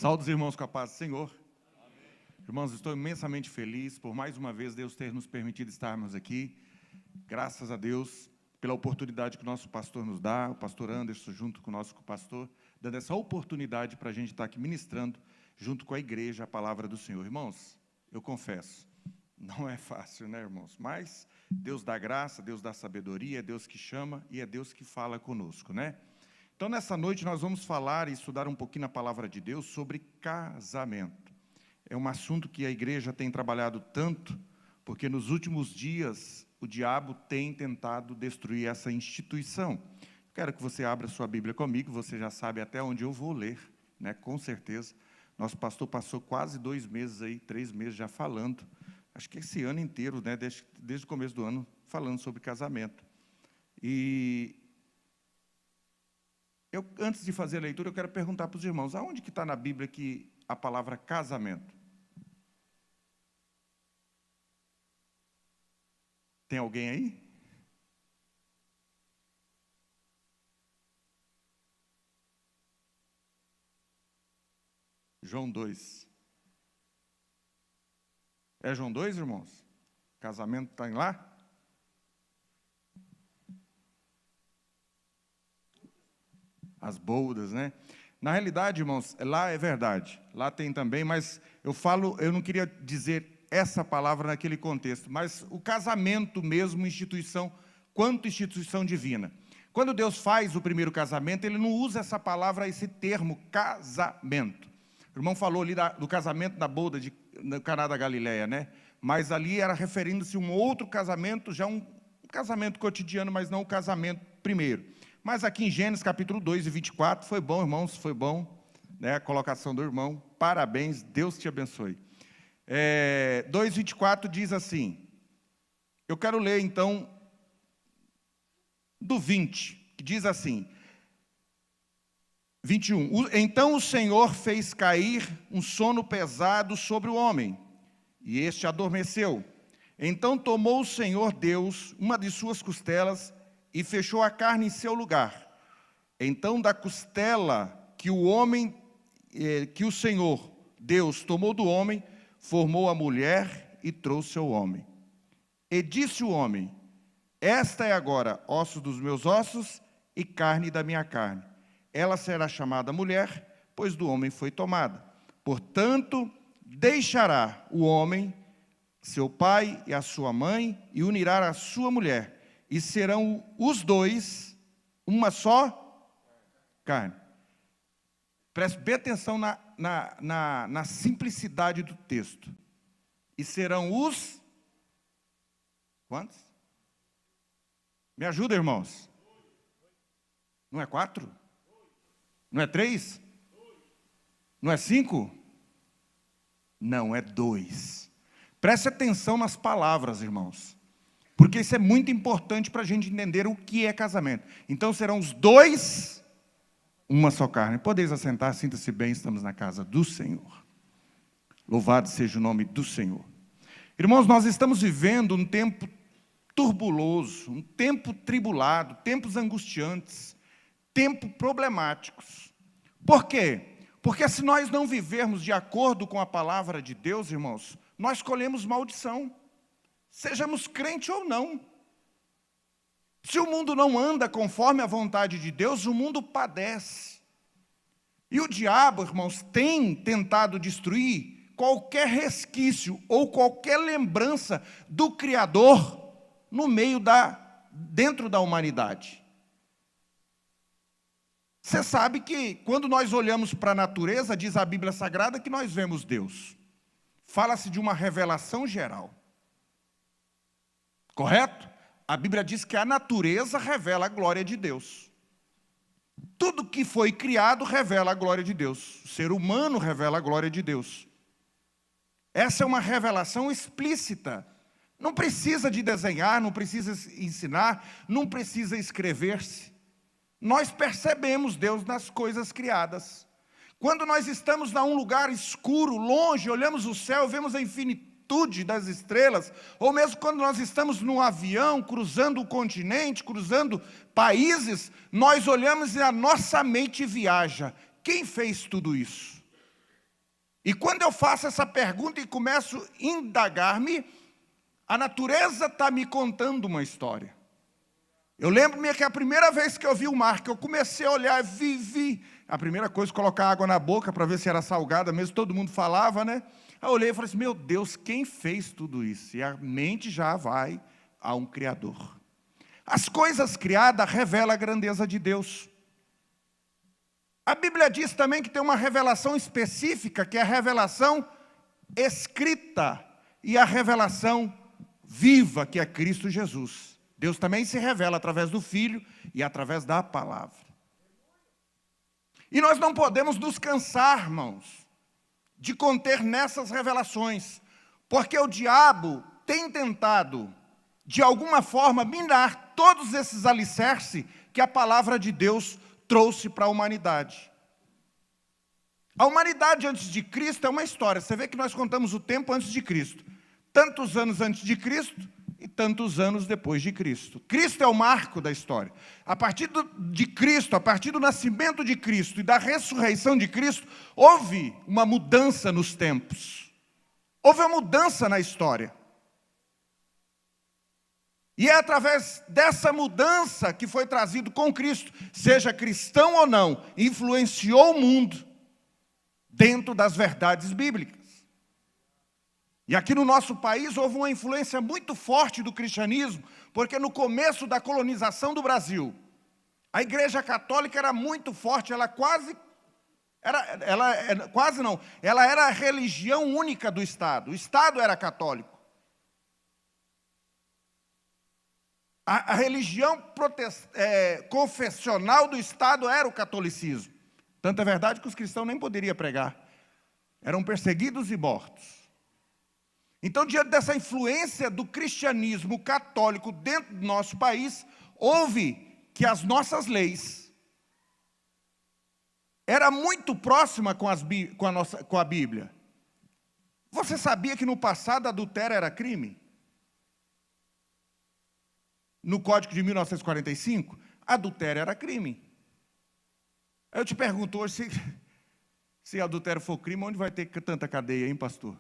Saúde os irmãos com a paz do Senhor. Amém. Irmãos, estou imensamente feliz por mais uma vez Deus ter nos permitido estarmos aqui. Graças a Deus pela oportunidade que o nosso pastor nos dá, o pastor Anderson junto com o nosso pastor, dando essa oportunidade para a gente estar aqui ministrando junto com a igreja a palavra do Senhor. Irmãos, eu confesso, não é fácil, né, irmãos? Mas Deus dá graça, Deus dá sabedoria, é Deus que chama e é Deus que fala conosco, né? Então, nessa noite, nós vamos falar e estudar um pouquinho a palavra de Deus sobre casamento. É um assunto que a igreja tem trabalhado tanto, porque nos últimos dias o diabo tem tentado destruir essa instituição. Quero que você abra sua Bíblia comigo, você já sabe até onde eu vou ler, né? Com certeza. Nosso pastor passou quase 2 meses aí, 3 meses já falando, acho que esse ano inteiro, né? Desde o começo do ano, falando sobre casamento. Antes de fazer a leitura, eu quero perguntar para os irmãos, aonde que está na Bíblia que a palavra casamento? Tem alguém aí? João 2. É João 2, irmãos? Casamento está lá? As bodas, né? Na realidade, irmãos, lá é verdade, lá tem também, mas eu não queria dizer essa palavra naquele contexto, mas o casamento mesmo, instituição, quanto instituição divina. Quando Deus faz o primeiro casamento, Ele não usa essa palavra, esse termo, casamento. O irmão falou ali do casamento da boda no Caná da Galileia, né? Mas ali era referindo-se a um outro casamento, já um casamento cotidiano, mas não o casamento primeiro. Mas aqui em Gênesis capítulo 2 e 24, foi bom, irmãos, foi bom, né, a colocação do irmão, parabéns, Deus te abençoe. 2:24 diz assim, eu quero ler então, do 20, que diz assim, 21, então o Senhor fez cair um sono pesado sobre o homem, e este adormeceu. Então tomou o Senhor Deus uma de suas costelas, e fechou a carne em seu lugar. Então, da costela que o Senhor, Deus, tomou do homem, formou a mulher e trouxe ao homem. E disse o homem, esta é agora ossos dos meus ossos e carne da minha carne. Ela será chamada mulher, pois do homem foi tomada. Portanto, deixará o homem, seu pai e a sua mãe, e unirá a sua mulher, e serão os dois uma só carne. Preste bem atenção na simplicidade do texto. E serão os... Quantos? Me ajuda, irmãos. Não é 4? Não é 3? Não é 5? Não, é 2. Preste atenção nas palavras, irmãos. Porque isso é muito importante para a gente entender o que é casamento. Então, serão os dois, uma só carne. Podeis assentar, sinta-se bem, estamos na casa do Senhor. Louvado seja o nome do Senhor. Irmãos, nós estamos vivendo um tempo turbuloso, um tempo tribulado, tempos angustiantes, tempos problemáticos. Por quê? Porque se nós não vivermos de acordo com a palavra de Deus, irmãos, nós colhemos maldição. Sejamos crente ou não. Se o mundo não anda conforme a vontade de Deus, o mundo padece. E o diabo, irmãos, tem tentado destruir qualquer resquício ou qualquer lembrança do Criador no meio dentro da humanidade. Você sabe que quando nós olhamos para a natureza, diz a Bíblia Sagrada que nós vemos Deus. Fala-se de uma revelação geral. Correto? A Bíblia diz que a natureza revela a glória de Deus. Tudo que foi criado revela a glória de Deus. O ser humano revela a glória de Deus. Essa é uma revelação explícita. Não precisa de desenhar, não precisa ensinar, não precisa escrever-se. Nós percebemos Deus nas coisas criadas. Quando nós estamos em um lugar escuro, longe, olhamos o céu, vemos a infinitude das estrelas, ou mesmo quando nós estamos num avião, cruzando o continente, cruzando países, nós olhamos e a nossa mente viaja. Quem fez tudo isso? E quando eu faço essa pergunta e começo a indagar-me, a natureza está me contando uma história. Eu lembro-me que a primeira vez que eu vi o mar, que eu comecei a olhar, vi. A primeira coisa, colocar água na boca para ver se era salgada, mesmo todo mundo falava, né? Aí eu olhei e falei assim, meu Deus, quem fez tudo isso? E a mente já vai a um Criador. As coisas criadas revelam a grandeza de Deus. A Bíblia diz também que tem uma revelação específica, que é a revelação escrita e a revelação viva, que é Cristo Jesus. Deus também se revela através do Filho e através da palavra. E nós não podemos nos cansar, irmãos, de conter nessas revelações, porque o diabo tem tentado, de alguma forma, minar todos esses alicerces que a palavra de Deus trouxe para a humanidade. A humanidade antes de Cristo é uma história. Você vê que nós contamos o tempo antes de Cristo. Tantos anos antes de Cristo e tantos anos depois de Cristo. Cristo é o marco da história. A partir de Cristo, a partir do nascimento de Cristo e da ressurreição de Cristo, houve uma mudança nos tempos. Houve uma mudança na história. E é através dessa mudança que foi trazido com Cristo, seja cristão ou não, influenciou o mundo dentro das verdades bíblicas. E aqui no nosso país houve uma influência muito forte do cristianismo, porque no começo da colonização do Brasil, a Igreja Católica era muito forte, ela era a religião única do Estado, o Estado era católico. A religião confessional do Estado era o catolicismo. Tanto é verdade que os cristãos nem poderiam pregar. Eram perseguidos e mortos. Então, diante dessa influência do cristianismo católico dentro do nosso país, houve que as nossas leis eram muito próximas com a Bíblia. Você sabia que no passado adultério era crime? No Código de 1945, adultério era crime. Aí eu te pergunto hoje, se adultério for crime, onde vai ter tanta cadeia, hein, pastor?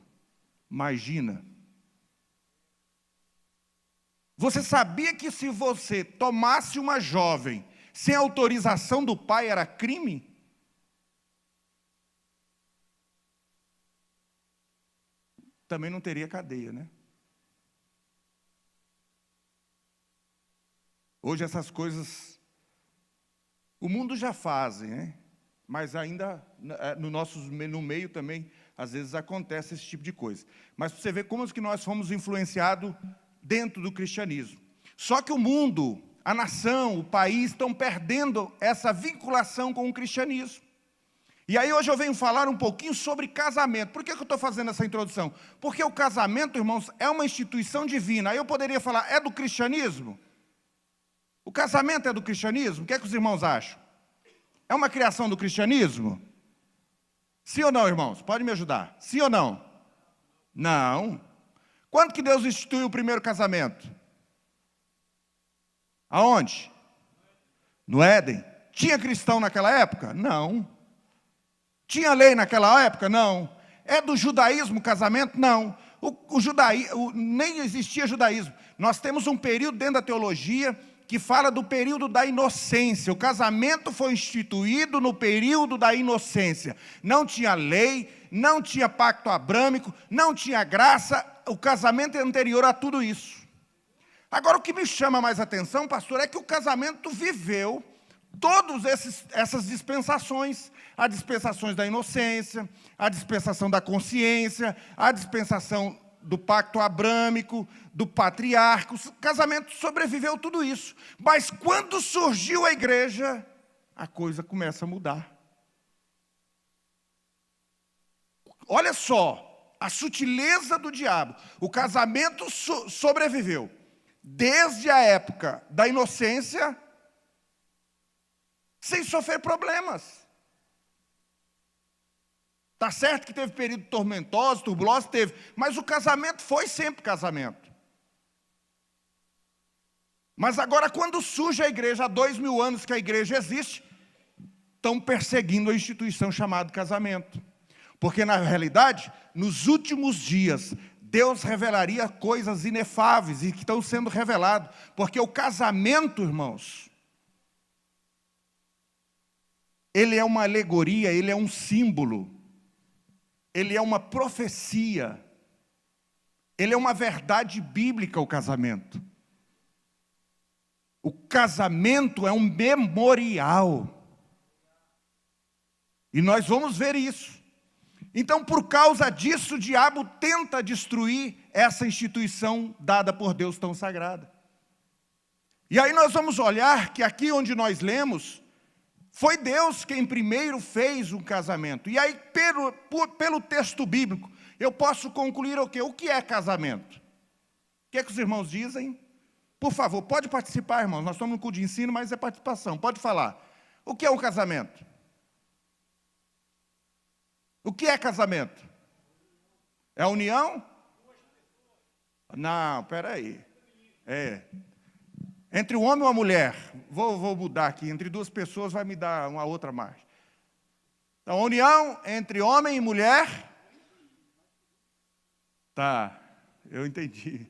Imagina. Você sabia que se você tomasse uma jovem sem autorização do pai, era crime? Também não teria cadeia, né? Hoje essas coisas, o mundo já faz, né? Mas ainda no meio também, às vezes acontece esse tipo de coisa. Mas você vê como que nós fomos influenciados dentro do cristianismo. Só que o mundo, a nação, o país estão perdendo essa vinculação com o cristianismo. E aí hoje eu venho falar um pouquinho sobre casamento. Por que eu estou fazendo essa introdução? Porque o casamento, irmãos, é uma instituição divina. Aí eu poderia falar, é do cristianismo? O casamento é do cristianismo? O que é que os irmãos acham? É uma criação do cristianismo? Sim ou não, irmãos? Pode me ajudar. Sim ou não? Não. Quando que Deus instituiu o primeiro casamento? Aonde? No Éden. Tinha cristão naquela época? Não. Tinha lei naquela época? Não. É do judaísmo o casamento? Não. Nem existia judaísmo. Nós temos um período dentro da teologia que fala do período da inocência. O casamento foi instituído no período da inocência. Não tinha lei, não tinha pacto abrâmico, não tinha graça. O casamento é anterior a tudo isso. Agora, o que me chama mais atenção, pastor, é que o casamento viveu todas essas dispensações. As dispensações da inocência, a dispensação da consciência, a dispensação do pacto abrâmico, do patriarca. O casamento sobreviveu tudo isso. Mas quando surgiu a igreja, a coisa começa a mudar. Olha só, a sutileza do diabo. O casamento sobreviveu desde a época da inocência, sem sofrer problemas. Está certo que teve período tormentoso, turbuloso, teve, mas o casamento foi sempre casamento. Mas agora, quando surge a igreja, há 2000 anos que a igreja existe, estão perseguindo a instituição chamada casamento. Porque, na realidade, nos últimos dias, Deus revelaria coisas inefáveis e que estão sendo reveladas. Porque o casamento, irmãos, ele é uma alegoria, ele é um símbolo, ele é uma profecia, ele é uma verdade bíblica, o casamento. O casamento é um memorial. E nós vamos ver isso. Então, por causa disso, o diabo tenta destruir essa instituição dada por Deus tão sagrada. E aí nós vamos olhar que aqui onde nós lemos, foi Deus quem primeiro fez um casamento. E aí, pelo texto bíblico, eu posso concluir o quê? O que é casamento? O que é que os irmãos dizem? Por favor, pode participar, irmãos. Nós estamos no culto de ensino, mas é participação. Pode falar. O que é um casamento? O que é casamento? É a união? Não, peraí. Entre o homem e a mulher. Vou mudar aqui. Entre duas pessoas vai me dar uma outra margem. Então, a união entre homem e mulher. Tá, eu entendi.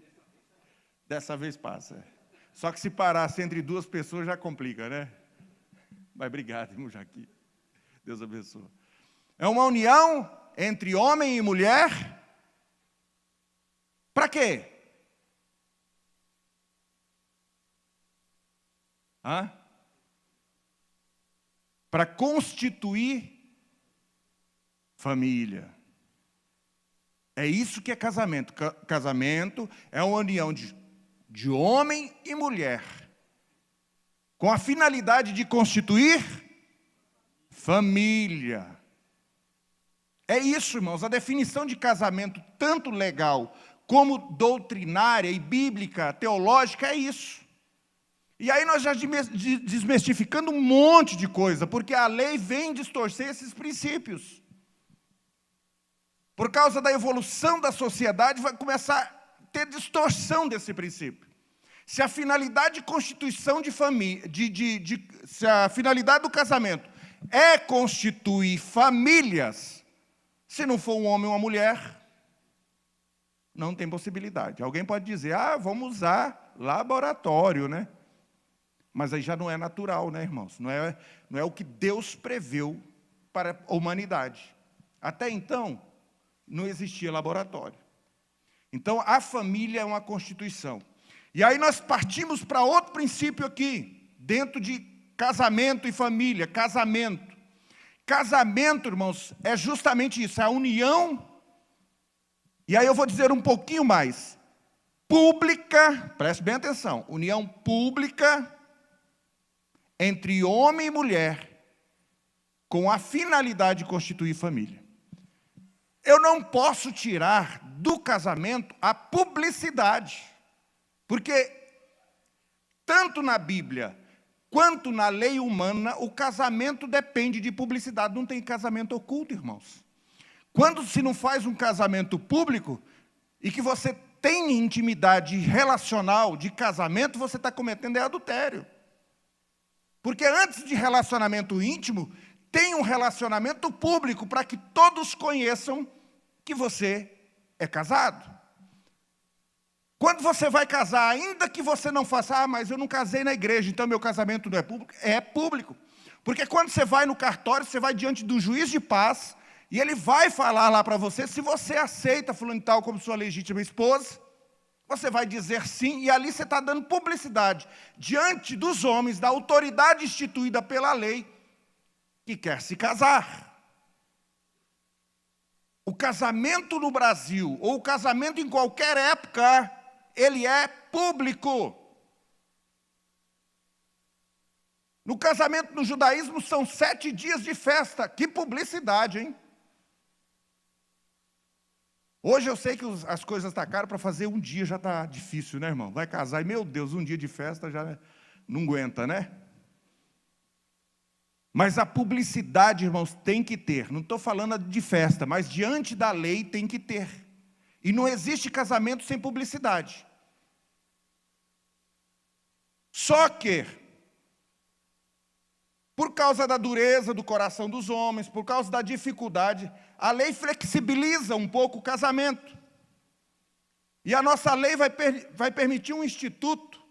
Dessa vez passa. Só que se parasse entre duas pessoas já complica, né? Mas obrigado, irmão Jaqui. Deus abençoe. É uma união entre homem e mulher. Para quê? Para constituir família. É isso que é casamento. Casamento é uma união de homem e mulher, com a finalidade de constituir família. É isso, irmãos, a definição de casamento, tanto legal como doutrinária e bíblica, teológica, é isso. E aí nós já desmistificando um monte de coisa, porque a lei vem distorcer esses princípios. Por causa da evolução da sociedade, vai começar a ter distorção desse princípio. Se a finalidade de constituição de família, se a finalidade do casamento é constituir famílias, se não for um homem ou uma mulher, não tem possibilidade. Alguém pode dizer, vamos usar laboratório, né? Mas aí já não é natural, né, irmãos? Não é o que Deus preveu para a humanidade. Até então, não existia laboratório. Então, a família é uma constituição. E aí nós partimos para outro princípio aqui, dentro de casamento e família. Casamento. Casamento, irmãos, é justamente isso, é a união. E aí eu vou dizer um pouquinho mais. Pública, preste bem atenção, união pública entre homem e mulher, com a finalidade de constituir família. Eu não posso tirar do casamento a publicidade, porque tanto na Bíblia quanto na lei humana, o casamento depende de publicidade. Não tem casamento oculto, irmãos. Quando se não faz um casamento público, e que você tem intimidade relacional de casamento, você está cometendo adultério. Porque antes de relacionamento íntimo, tem um relacionamento público, para que todos conheçam que você é casado. Quando você vai casar, ainda que você não faça, mas eu não casei na igreja, então meu casamento não é público. É público. Porque quando você vai no cartório, você vai diante do juiz de paz, e ele vai falar lá para você, se você aceita fulano e tal como sua legítima esposa, você vai dizer sim, e ali você está dando publicidade diante dos homens, da autoridade instituída pela lei, que quer se casar. O casamento no Brasil, ou o casamento em qualquer época, ele é público. No casamento no judaísmo são 7 dias de festa. Que publicidade, hein? Hoje eu sei que as coisas estão caras, para fazer um dia já está difícil, né, irmão? Vai casar e, meu Deus, um dia de festa já não aguenta, né? Mas a publicidade, irmãos, tem que ter. Não estou falando de festa, mas diante da lei tem que ter. E não existe casamento sem publicidade. Só que Por causa da dureza do coração dos homens, por causa da dificuldade, a lei flexibiliza um pouco o casamento. E a nossa lei vai permitir um instituto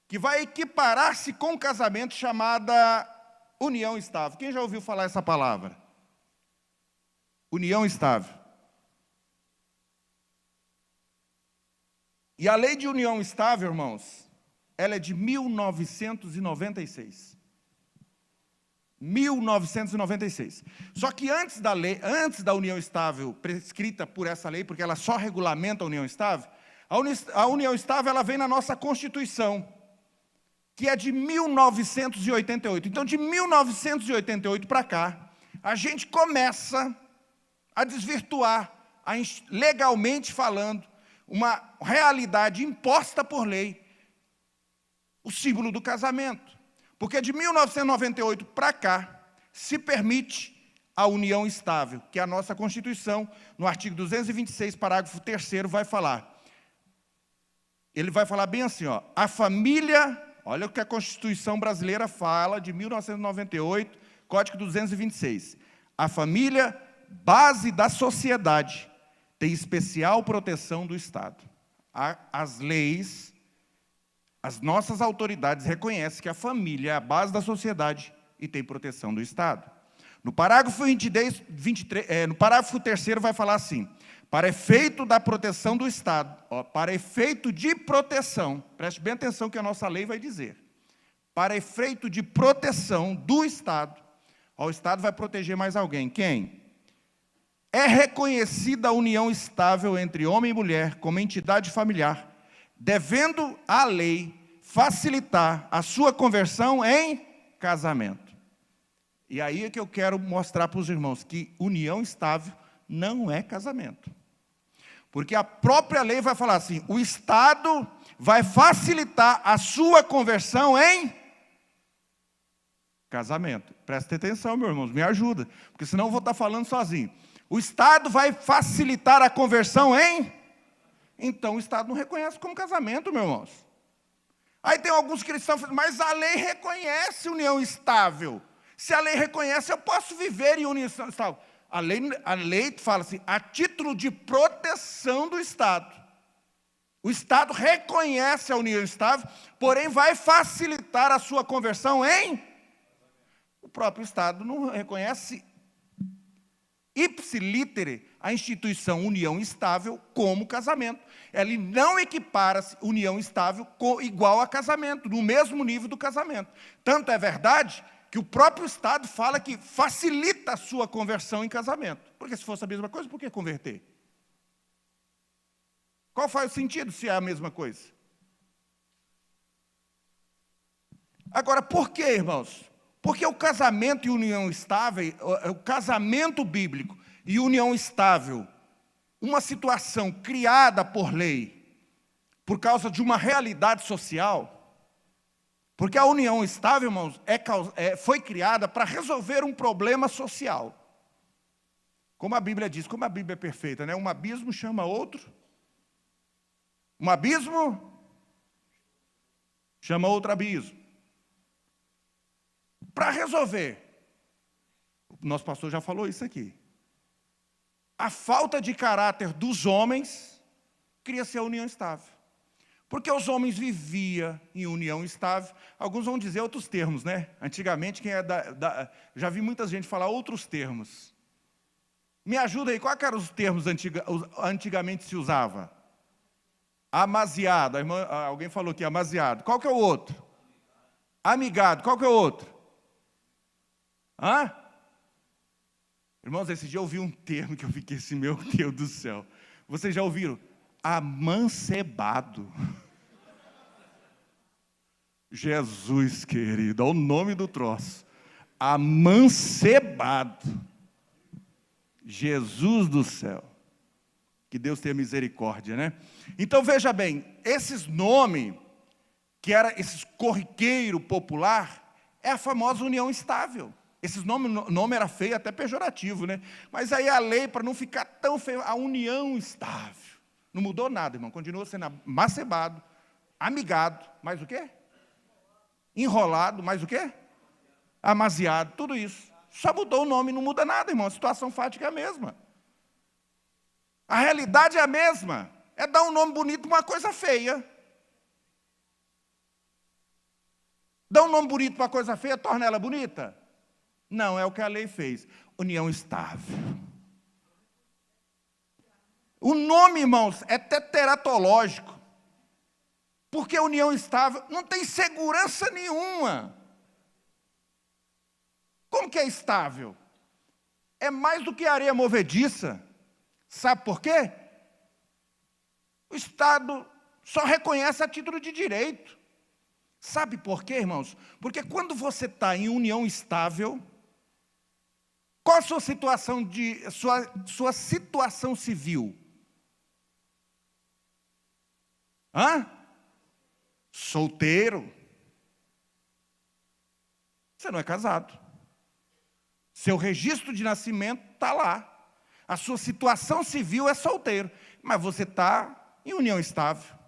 que vai equiparar-se com o casamento, chamada união estável. Quem já ouviu falar essa palavra? União estável. E a lei de união estável, irmãos, ela é de 1996. 1996. Só que antes da união estável prescrita por essa lei, porque ela só regulamenta a união estável, a união estável ela vem na nossa Constituição, que é de 1988. Então, de 1988 para cá, a gente começa a desvirtuar, legalmente falando, uma realidade imposta por lei, o símbolo do casamento. Porque de 1998 para cá, se permite a união estável, que a nossa Constituição, no artigo 226, parágrafo 3º, vai falar. Ele vai falar bem assim, ó, a família, olha o que a Constituição brasileira fala, de 1998, Código 226. A família, base da sociedade, tem especial proteção do Estado. As leis, as nossas autoridades reconhecem que a família é a base da sociedade e tem proteção do Estado. No parágrafo 23, no parágrafo 3º vai falar assim, para efeito da proteção do Estado, para efeito de proteção, preste bem atenção que a nossa lei vai dizer, para efeito de proteção do Estado, o Estado vai proteger mais alguém, quem? É reconhecida a união estável entre homem e mulher como entidade familiar, devendo a lei facilitar a sua conversão em casamento. E aí é que eu quero mostrar para os irmãos que união estável não é casamento. Porque a própria lei vai falar assim, o Estado vai facilitar a sua conversão em casamento. Presta atenção, meus irmãos, me ajuda, porque senão eu vou estar falando sozinho. O Estado vai facilitar a conversão em... Então, o Estado não reconhece como casamento, meus irmãos. Aí tem alguns cristãos falando, mas a lei reconhece união estável. Se a lei reconhece, eu posso viver em união estável. A lei fala assim, a título de proteção do Estado. O Estado reconhece a união estável, porém vai facilitar a sua conversão em... O próprio Estado não reconhece ipsilítere a instituição união estável como casamento. Ele não equipara-se união estável igual a casamento, no mesmo nível do casamento. Tanto é verdade que o próprio Estado fala que facilita a sua conversão em casamento. Porque se fosse a mesma coisa, por que converter? Qual faz o sentido se é a mesma coisa? Agora, por que, irmãos? Porque o casamento e união estável, o casamento bíblico e união estável, uma situação criada por lei, por causa de uma realidade social, porque a união estável, irmãos, foi criada para resolver um problema social. Como a Bíblia diz, como a Bíblia é perfeita, né? Um abismo chama outro. Um abismo chama outro abismo. Para resolver, o nosso pastor já falou isso aqui, a falta de caráter dos homens cria-se a união estável. Porque os homens viviam em união estável, alguns vão dizer outros termos, né? Antigamente, quem é já vi muita gente falar outros termos. Me ajuda aí, quais eram os termos antigamente se usava? Amaziado, alguém falou aqui, amaziado. Qual que é o outro? Amigado, qual que é o outro? Hã? Irmãos, esse dia eu ouvi um termo que eu fiquei assim, meu Deus do céu. Vocês já ouviram? Amancebado. Jesus querido, olha o nome do troço. Amancebado. Jesus do céu. Que Deus tenha misericórdia, né? Então veja bem, esses nomes, que era esses corriqueiro popular, é a famosa união estável. Esses nome era feio, até pejorativo, né? Mas aí a lei, para não ficar tão feio, a união estável. Não mudou nada, irmão. Continua sendo macebado, amigado, mais o quê? Enrolado, mais o quê? Amaziado, tudo isso. Só mudou o nome, não muda nada, irmão. A situação fática é a mesma. A realidade é a mesma. É dar um nome bonito para uma coisa feia. Dar um nome bonito para uma coisa feia, torna ela bonita? Não, é o que a lei fez. União estável. O nome, irmãos, é teteratológico. Porque união estável não tem segurança nenhuma. Como que é estável? É mais do que areia movediça. Sabe por quê? O Estado só reconhece a título de direito. Sabe por quê, irmãos? Porque quando você está em união estável, qual a sua situação sua situação civil? Solteiro. Você não é casado. Seu registro de nascimento está lá. A sua situação civil é solteiro. Mas você está em união estável.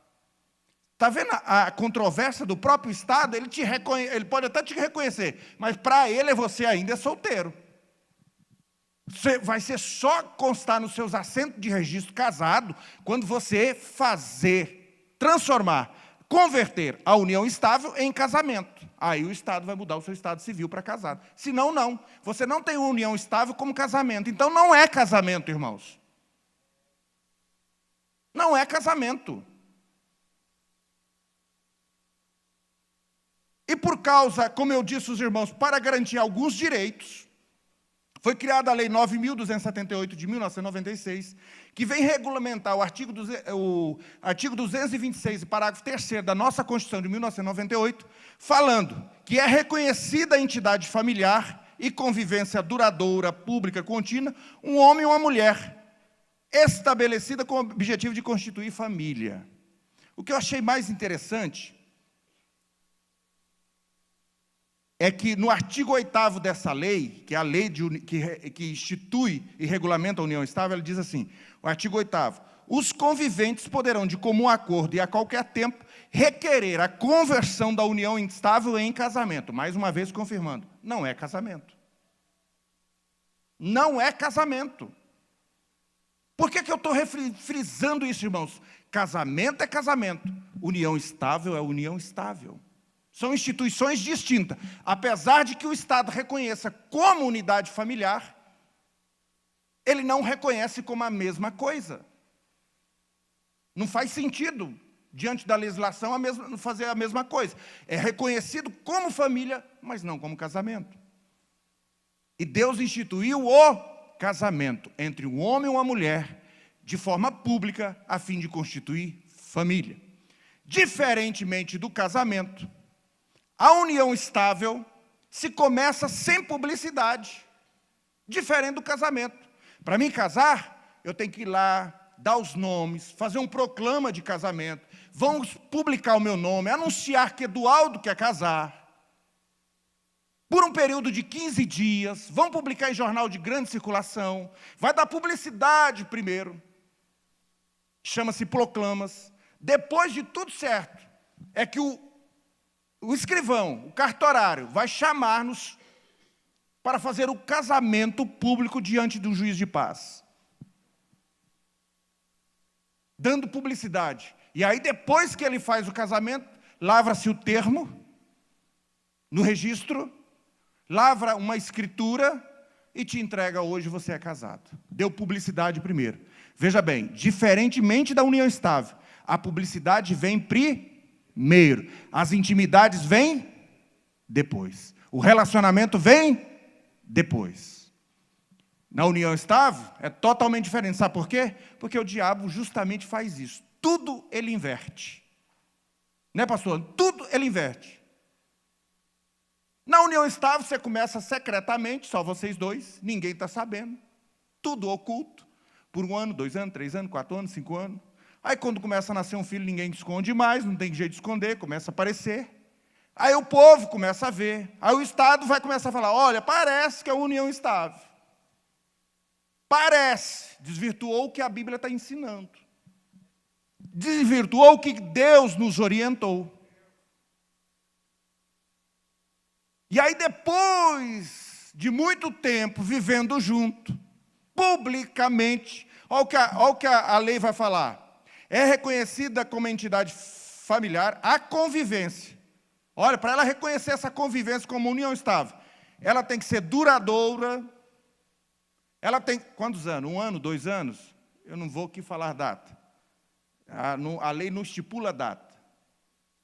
Está vendo a controvérsia do próprio Estado? Ele pode até te reconhecer, mas para ele você ainda é solteiro. Você vai ser só constar nos seus assentos de registro casado quando você transformar, converter a união estável em casamento. Aí o Estado vai mudar o seu estado civil para casado. Senão, não. Você não tem união estável como casamento. Então, não é casamento, irmãos. Não é casamento. E por causa, como eu disse aos irmãos, para garantir alguns direitos, foi criada a Lei 9.278 de 1996, que vem regulamentar o artigo 226, parágrafo 3º da nossa Constituição de 1998, falando que é reconhecida a entidade familiar e convivência duradoura, pública, contínua, um homem e uma mulher, estabelecida com o objetivo de constituir família. O que eu achei mais interessante é que no artigo 8º dessa lei, que é a lei que institui e regulamenta a união estável, ele diz assim, o artigo 8º, os conviventes poderão, de comum acordo e a qualquer tempo, requerer a conversão da união estável em casamento. Mais uma vez confirmando, não é casamento. Não é casamento. Por que eu estou frisando isso, irmãos? Casamento é casamento, união estável é união estável. São instituições distintas. Apesar de que o Estado reconheça como unidade familiar, ele não reconhece como a mesma coisa. Não faz sentido, diante da legislação, fazer a mesma coisa. É reconhecido como família, mas não como casamento. E Deus instituiu o casamento entre um homem e uma mulher, de forma pública, a fim de constituir família. Diferentemente do casamento, a união estável se começa sem publicidade, diferente do casamento. Para mim casar, eu tenho que ir lá, dar os nomes, fazer um proclama de casamento, vão publicar o meu nome, anunciar que Eduardo quer casar, por um período de 15 dias, vão publicar em jornal de grande circulação, vai dar publicidade primeiro, chama-se proclamas. Depois de tudo certo, é que o escrivão, o cartorário, vai chamar-nos para fazer o casamento público diante do juiz de paz. Dando publicidade. E aí, depois que ele faz o casamento, lavra-se o termo no registro, lavra uma escritura e te entrega, hoje você é casado. Deu publicidade primeiro. Veja bem, diferentemente da união estável, a publicidade vem primeiro, as intimidades vêm depois, o relacionamento vem depois. Na união estável é totalmente diferente, sabe por quê? Porque o diabo justamente faz isso, tudo ele inverte. Né, pastor? Tudo ele inverte. Na união estável você começa secretamente, só vocês dois, ninguém está sabendo, tudo oculto, por 1 ano, 2 anos, 3 anos, 4 anos, 5 anos. Aí, quando começa a nascer um filho, ninguém esconde mais, não tem jeito de esconder, começa a aparecer. Aí o povo começa a ver. Aí o Estado vai começar a falar, olha, parece que é uma união estável. Parece. Desvirtuou o que a Bíblia está ensinando. Desvirtuou o que Deus nos orientou. E aí, depois de muito tempo vivendo junto, publicamente, olha o que a lei vai falar. É reconhecida como entidade familiar a convivência. Olha, para ela reconhecer essa convivência como união estável, ela tem que ser duradoura. Ela tem quantos anos? 1 ano, 2 anos? Eu não vou aqui falar data. A lei não estipula data.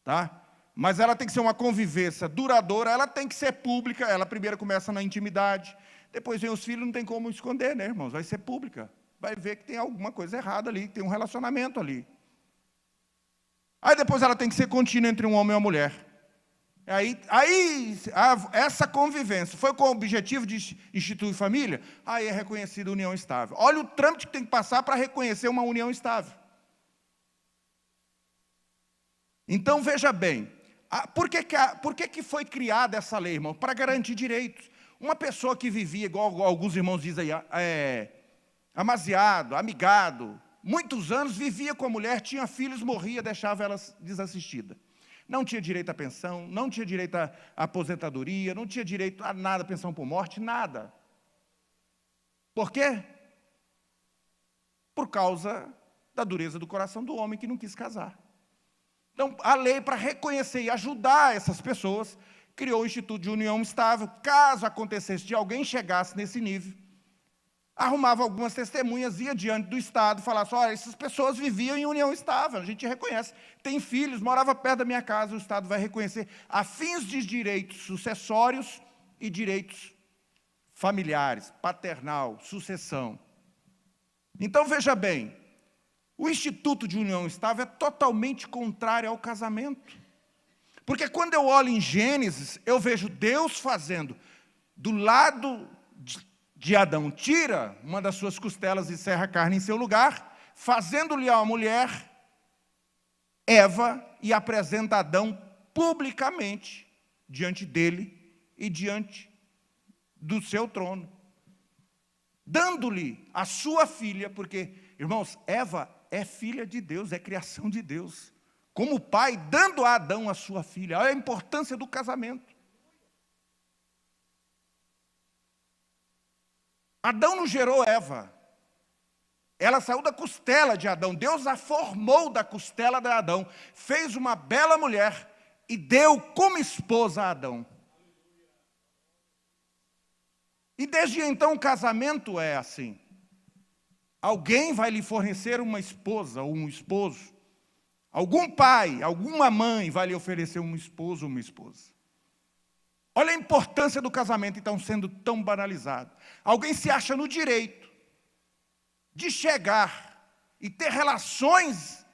Tá? Mas ela tem que ser uma convivência duradoura, ela tem que ser pública. Ela primeiro começa na intimidade, depois vem os filhos, não tem como esconder, né, irmãos? Vai ser pública. Vai ver que tem alguma coisa errada ali, tem um relacionamento ali. Aí depois ela tem que ser contínua entre um homem e uma mulher. Essa convivência foi com o objetivo de instituir família, aí é reconhecida união estável. Olha o trâmite que tem que passar para reconhecer uma união estável. Então, veja bem, por que foi criada essa lei, irmão? Para garantir direitos. Uma pessoa que vivia, igual alguns irmãos dizem aí, amaziado, amigado, muitos anos, vivia com a mulher, tinha filhos, morria, deixava ela desassistida. Não tinha direito à pensão, não tinha direito à aposentadoria, não tinha direito a nada, pensão por morte, nada. Por quê? Por causa da dureza do coração do homem que não quis casar. Então, a lei, para reconhecer e ajudar essas pessoas, criou o Instituto de União Estável. Caso acontecesse de alguém chegasse nesse nível, arrumava algumas testemunhas, ia diante do Estado, falasse, olha, essas pessoas viviam em união estável, a gente reconhece, tem filhos, morava perto da minha casa, o Estado vai reconhecer, a fins de direitos sucessórios e direitos familiares, paternal, sucessão. Então, veja bem, o Instituto de União Estável é totalmente contrário ao casamento. Porque quando eu olho em Gênesis, eu vejo Deus fazendo, do lado de Adão, tira uma das suas costelas e serra a carne em seu lugar, fazendo-lhe a mulher, Eva, e apresenta Adão publicamente diante dele e diante do seu trono, dando-lhe a sua filha, porque, irmãos, Eva é filha de Deus, é criação de Deus, como pai, dando a Adão a sua filha. Olha a importância do casamento. Adão não gerou Eva, ela saiu da costela de Adão, Deus a formou da costela de Adão, fez uma bela mulher e deu como esposa a Adão. E desde então o casamento é assim, alguém vai lhe fornecer uma esposa ou um esposo, algum pai, alguma mãe vai lhe oferecer um esposo ou uma esposa. Olha a importância do casamento, então, sendo tão banalizado. Alguém se acha no direito de chegar e ter relações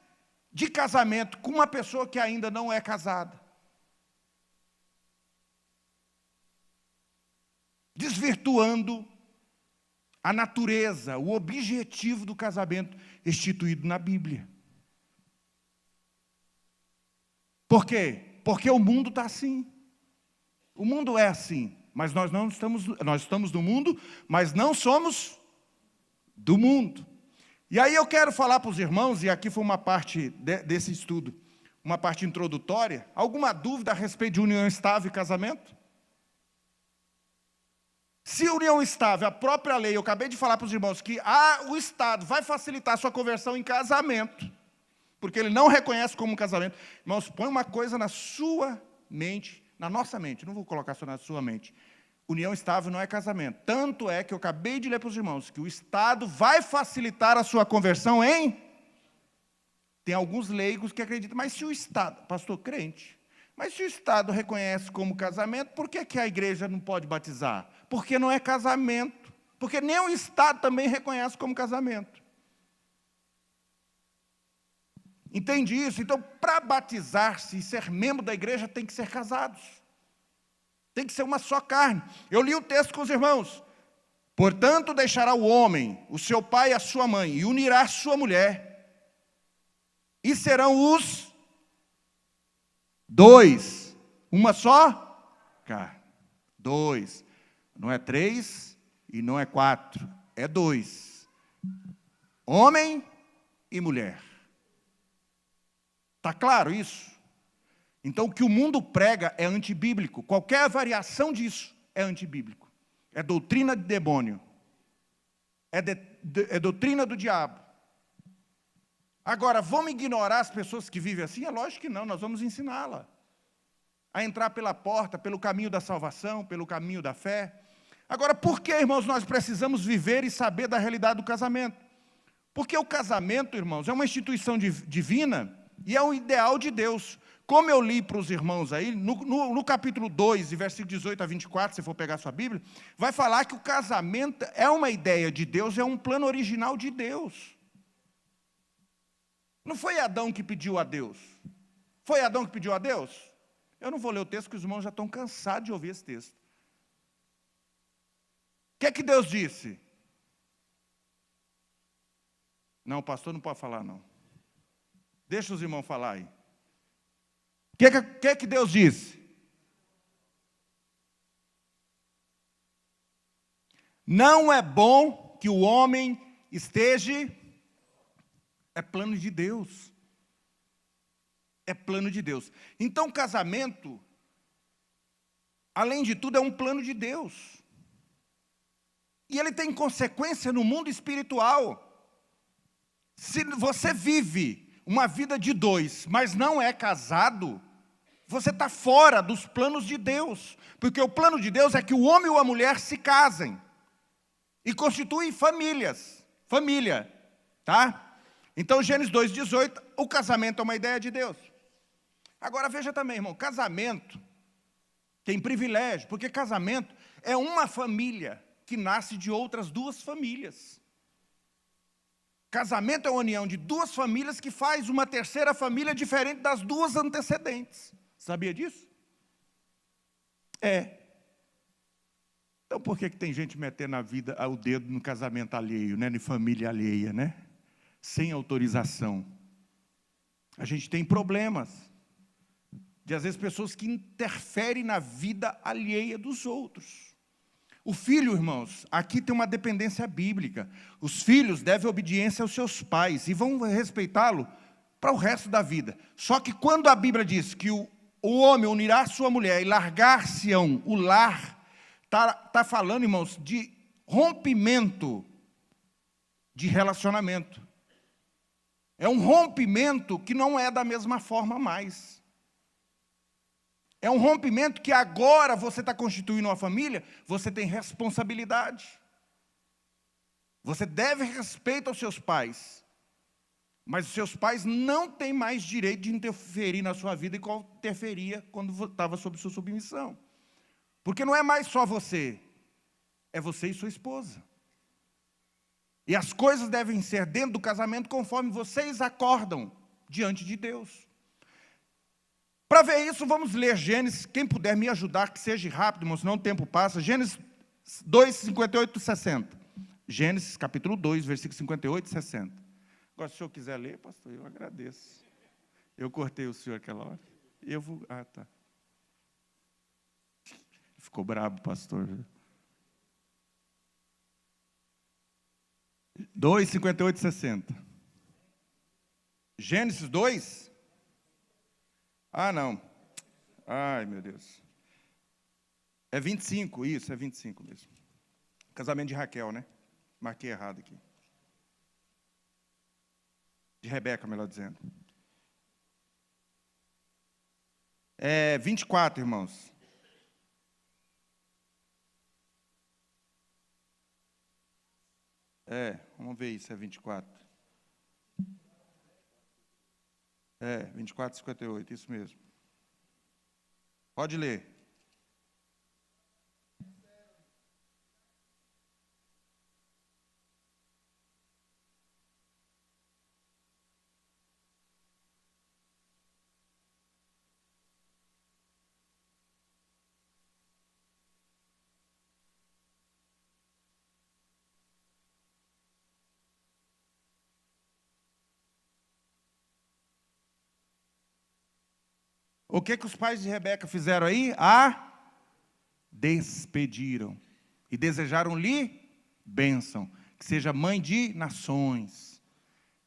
de casamento com uma pessoa que ainda não é casada, desvirtuando a natureza, o objetivo do casamento instituído na Bíblia. Por quê? Porque o mundo está assim. O mundo é assim, mas nós estamos no mundo, mas não somos do mundo. E aí eu quero falar para os irmãos, e aqui foi uma parte desse estudo, uma parte introdutória, alguma dúvida a respeito de união estável e casamento? Se união estável, a própria lei, eu acabei de falar para os irmãos que o Estado vai facilitar a sua conversão em casamento, porque ele não reconhece como um casamento. Irmãos, põe uma coisa na sua mente, na nossa mente, não vou colocar só na sua mente. União estável não é casamento. Tanto é que eu acabei de ler para os irmãos, que o Estado vai facilitar a sua conversão em... Tem alguns leigos que acreditam, mas se o Estado... Pastor, crente. Mas se o Estado reconhece como casamento, por que a igreja não pode batizar? Porque não é casamento. Porque nem o Estado também reconhece como casamento. Entende isso? Então, para batizar-se e ser membro da igreja, tem que ser casados. Tem que ser uma só carne. Eu li o texto com os irmãos. Portanto, deixará o homem, o seu pai e a sua mãe, e unirá a sua mulher, e serão os dois. Uma só carne. Dois. Não é 3 e não é 4. É 2. Homem e mulher. Está claro isso? Então, o que o mundo prega é antibíblico. Qualquer variação disso é antibíblico. É doutrina de demônio. É doutrina do diabo. Agora, vamos ignorar as pessoas que vivem assim? É lógico que não, nós vamos ensiná-la a entrar pela porta, pelo caminho da salvação, pelo caminho da fé. Agora, por que, irmãos, nós precisamos viver e saber da realidade do casamento? Porque o casamento, irmãos, é uma instituição divina e é um ideal de Deus. Como eu li para os irmãos aí, no capítulo 2, versículo 18 a 24, se for pegar a sua Bíblia, vai falar que o casamento é uma ideia de Deus, é um plano original de Deus. Não foi Adão que pediu a Deus. Foi Adão que pediu a Deus? Eu não vou ler o texto, porque os irmãos já estão cansados de ouvir esse texto. O que é que Deus disse? Não, o pastor não pode falar, não. Deixa os irmãos falar aí. O que é que Deus disse? Não é bom que o homem esteja... É plano de Deus. É plano de Deus. Então, casamento, além de tudo, é um plano de Deus. E ele tem consequência no mundo espiritual. Se você vive uma vida de dois, mas não é casado, você está fora dos planos de Deus. Porque o plano de Deus é que o homem e a mulher se casem. E constituem famílias. Família. Tá? Então, Gênesis 2,18, o casamento é uma ideia de Deus. Agora, veja também, irmão, casamento tem privilégio, porque casamento é uma família que nasce de outras duas famílias. Casamento é uma união de duas famílias que faz uma terceira família diferente das duas antecedentes. Sabia disso? É. Então, por que tem gente metendo o dedo no casamento alheio, né? Na família alheia, né? Sem autorização? A gente tem problemas de, às vezes, pessoas que interferem na vida alheia dos outros. O filho, irmãos, aqui tem uma dependência bíblica. Os filhos devem obediência aos seus pais e vão respeitá-lo para o resto da vida. Só que quando a Bíblia diz que o homem unirá a sua mulher e largar-se-ão o lar, está falando, irmãos, de rompimento de relacionamento. É um rompimento que não é da mesma forma mais. É um rompimento que agora você está constituindo uma família, você tem responsabilidade. Você deve respeito aos seus pais. Mas os seus pais não têm mais direito de interferir na sua vida igual interferia quando estava sob sua submissão. Porque não é mais só você, é você e sua esposa. E as coisas devem ser dentro do casamento conforme vocês acordam diante de Deus. Para ver isso, vamos ler Gênesis. Quem puder me ajudar, que seja rápido, irmão, senão o tempo passa. Gênesis 2, 58 e 60. Gênesis, capítulo 2, versículos 58 e 60. Agora, se o senhor quiser ler, pastor, eu agradeço. Eu cortei o senhor aquela hora. Eu vou... Ah, tá. Ficou brabo, pastor. 2, 58 e 60. Gênesis 2? Ah, não. Ai, meu Deus. É 25, isso, é 25 mesmo. Casamento de Raquel, né? Marquei errado aqui. De Rebeca, melhor dizendo. É 24, irmãos. Vamos ver isso, é 24. 24 e 58, isso mesmo. Pode ler. O que os pais de Rebeca fizeram aí? A despediram. E desejaram-lhe bênção, que seja mãe de nações.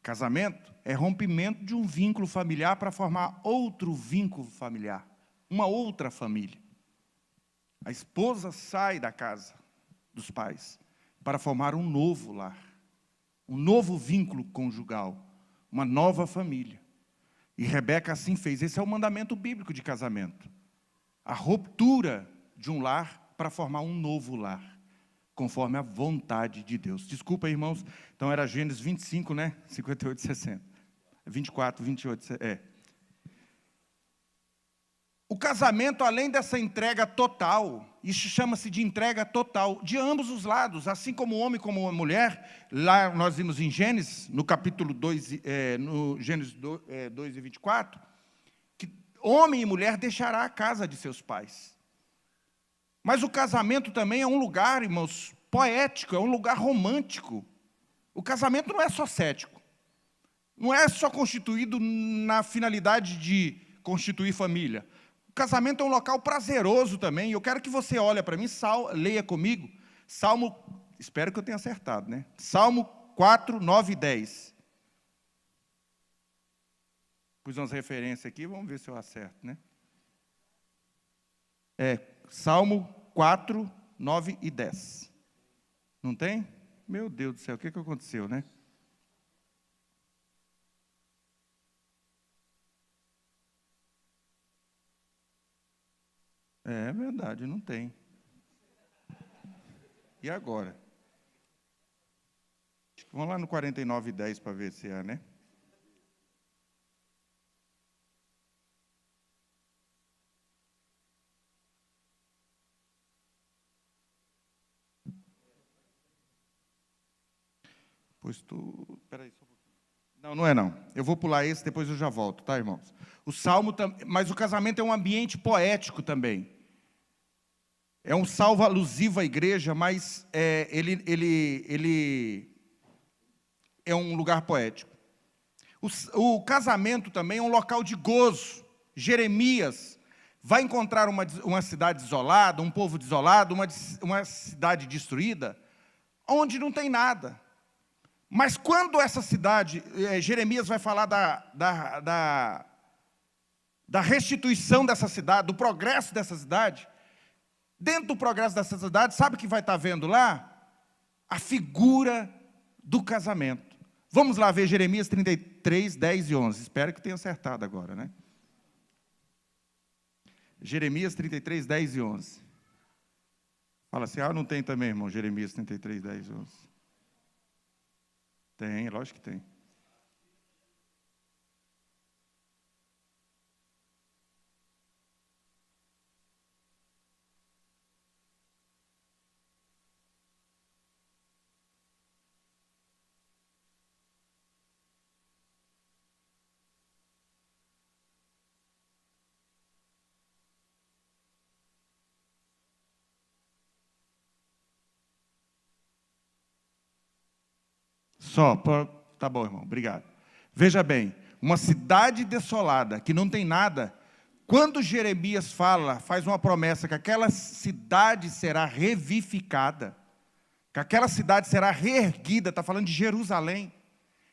Casamento é rompimento de um vínculo familiar para formar outro vínculo familiar, uma outra família. A esposa sai da casa dos pais para formar um novo lar, um novo vínculo conjugal, uma nova família. E Rebeca assim fez. Esse é o mandamento bíblico de casamento. A ruptura de um lar para formar um novo lar, conforme a vontade de Deus. Desculpa, irmãos, então era Gênesis 25, né? 58 e 60. 24, 28, O casamento, além dessa entrega total, isso chama-se de entrega total, de ambos os lados, assim como o homem como a mulher. Lá nós vimos em Gênesis, no capítulo 2, no Gênesis 2 e 24, que homem e mulher deixará a casa de seus pais. Mas o casamento também é um lugar, irmãos, poético, é um lugar romântico. O casamento não é só cético, não é só constituído na finalidade de constituir família. O casamento é um local prazeroso também. Eu quero que você olhe para mim, leia comigo, Salmo, espero que eu tenha acertado, né? Salmo 4, 9 e 10. Pus umas referências aqui, vamos ver se eu acerto, né? Salmo 4, 9 e 10. Não tem? Meu Deus do céu, o que aconteceu, né? É verdade, não tem. E agora? Vamos lá no 49 e 10 para ver se é, né? Pois tu... Peraí, só um pouquinho. Não, não é não. Eu vou pular esse, depois eu já volto, tá, irmãos? O Salmo, mas o casamento é um ambiente poético também. É um salmo alusivo à igreja, mas ele é um lugar poético. O casamento também é um local de gozo. Jeremias vai encontrar uma cidade isolada, um povo desolado, uma cidade destruída, onde não tem nada. Mas quando essa cidade, Jeremias vai falar da restituição dessa cidade, do progresso dessa cidade. Dentro do progresso dessa cidade, sabe o que vai estar vendo lá? A figura do casamento. Vamos lá ver Jeremias 33, 10 e 11. Espero que tenha acertado agora, né? Jeremias 33, 10 e 11. Fala assim, não tem também, irmão, Jeremias 33, 10 e 11. Tem, lógico que tem. Tá bom, irmão, obrigado. Veja bem, uma cidade desolada, que não tem nada, quando Jeremias faz uma promessa que aquela cidade será revivificada, que aquela cidade será reerguida, está falando de Jerusalém,